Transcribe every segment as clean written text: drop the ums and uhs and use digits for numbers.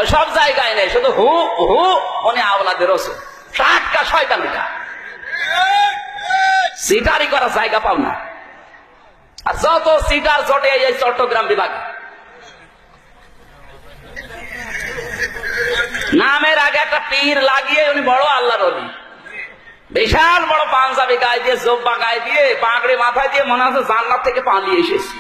ওইসব জায়গায় নেই, শুধু হু হু উনি আওলাদের রসুল, টাটকা শয়তান। এটা সিটারি করার জায়গা পাও না। আর যত সিটার চটে এই চট্টগ্রাম বিভাগ, নামের আগে একটা পীর লাগিয়ে উনি বড় আল্লাহর ওলি, বিশাল বড় পাঞ্জাবি গায়ে দিয়ে, জোব্বা গায়ে দিয়ে, পাগড়ি মাথায় দিয়ে, মনে হচ্ছে জান্নাত থেকে পালিয়ে এসেছে।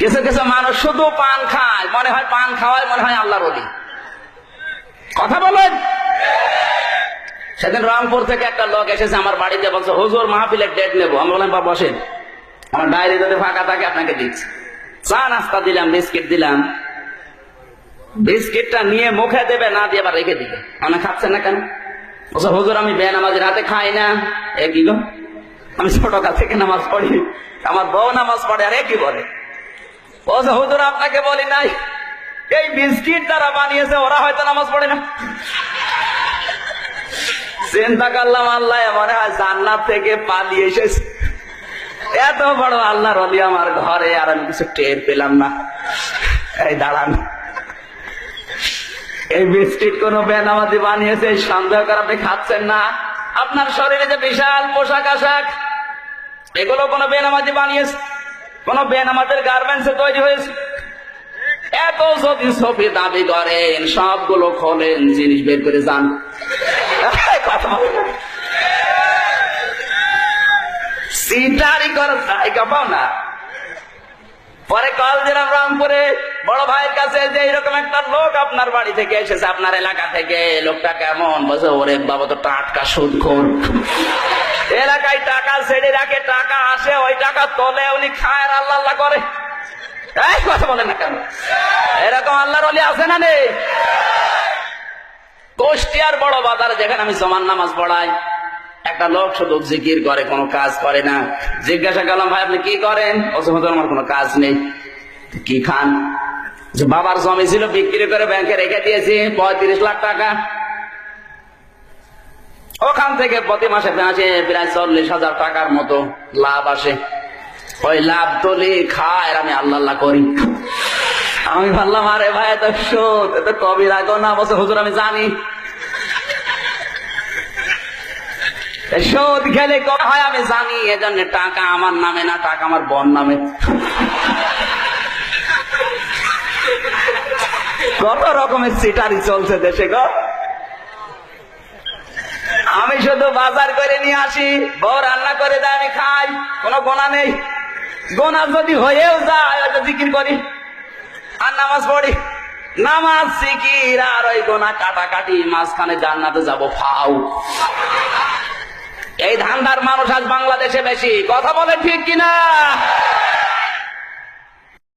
কিছু কিছু মানুষ শুধু পান খায়, মনে হয় পান খাওয়ায় মনে হয় আল্লাহর ওলি। কথা বলেন। সেদিন রংপুর থেকে একটা লোক এসেছে আমার বাড়িতে, বলছে হুজুর মাহফিলের ডেট নেবো। আমি বললাম বা বসেন, আমার ডায়েরি যদি ফাঁকা থাকে আপনাকে দিচ্ছি। চা নাস্তা দিলাম, বিস্কিট দিলাম। বিস্কিটটা নিয়ে মুখে দেবে, না দিয়ে আবার রেখে দিবে। আমি খাচ্ছেন না কেন? বলছে হুজুর আমি বেনামাজি রাতে খাই না। এ কি গো, আমি ছোটকাল থেকে নামাজ পড়ি, আমার বউ নামাজ পড়ে, আর এ কি বলে? বলছে হুজুর আপনাকে বলি নাই, এই বিস্কিট যারা বানিয়েছে ওরা হয়তো নামাজ পড়ে না। চিন্তা করলাম আল্লাহ মনে হয় জান্নাত থেকে পালিয়ে এসেছে। এত বড় আল্লাহর ওলি আমার ঘরে, আর আমি কিছু টের পেলাম না। এই দাঁড়ান, এই বিস্কিট কোন বেনামাজি বানিয়েছে এই সন্দেহ করে আপনি খাচ্ছেন না? আপনার শরীরে যে বিশাল পোশাক আশাক, এগুলো কোন বেনামাজি বানিয়েছে? কোন বেনামাজের গার্মেন্টসে তৈরি হয়েছে? এত যদি ছবি দাবি করেন, সবগুলো খোলেন, জিনিস বের করে যান। সিটারি করার জায়গা পাও না। পরে কল দিলাম রংপুরে বড় ভাইয়ের কাছে যে এরকম একটা লোক আপনার বাড়ি থেকে এসেছে, আপনার এলাকা থেকে। লোকটা কেমন? বলছে ওরে বাবা তো টাটকা সুদখোর, এলাকায় টাকা ছেড়ে রাখে, টাকা আসে, ওই টাকা তোলে, উনি খায় আর আল্লাহ আল্লাহ করে। এই কথা বলেন না কেন? এরকম আল্লাহর ওলি আছে না নেই? কুষ্টিয়ার বড় বাজারে যেখানে আমি জমান নামাজ পড়াই, একটা লোক শুধু জিকির করে, কোনো কাজ করে না। জিজ্ঞাসা করলাম ভাই আপনি কি করেন? আমার কোনো কাজ নেই। কি খান? যে বাবার জমি ছিল বিক্রি করে ব্যাংকে রেখে দিয়েছি 35 লাখ টাকা, ওখান থেকে প্রতি মাসে আসে প্রায় 40,000 টাকার মতো লাভ আসে। ওই লাভ তুলি খায় আর আমি আল্লাহ আল্লাহ করি। আমি ভাবলাম আরে ভাই এত সুদ, এত কবিরা গোনা। বলছে হুজুর আমি জানি, সুদ খেলে কম হয় আমি জানি, এজন্য টাকা আমার নামে না, টাকা আমার বোন নামে। কত রকমের সিটারি চলছে দেশে গো। আমি শুধু বাজার করে নিয়ে আসি, বউ রান্না করে দেয়, আমি খাই, কোনো গোনা নেই। গোনা যদি হয়েও যায় হয়তো জিকির করি আর নামাজ পড়ি। নামাজ জিকির আর ওই গোনা কাটাকাটি, মাঝখানে জান্নাতে যাব ফাউ। এই ধান্দার মানুষ আজ বাংলাদেশে বেশি। কথা বলে ঠিক কিনা?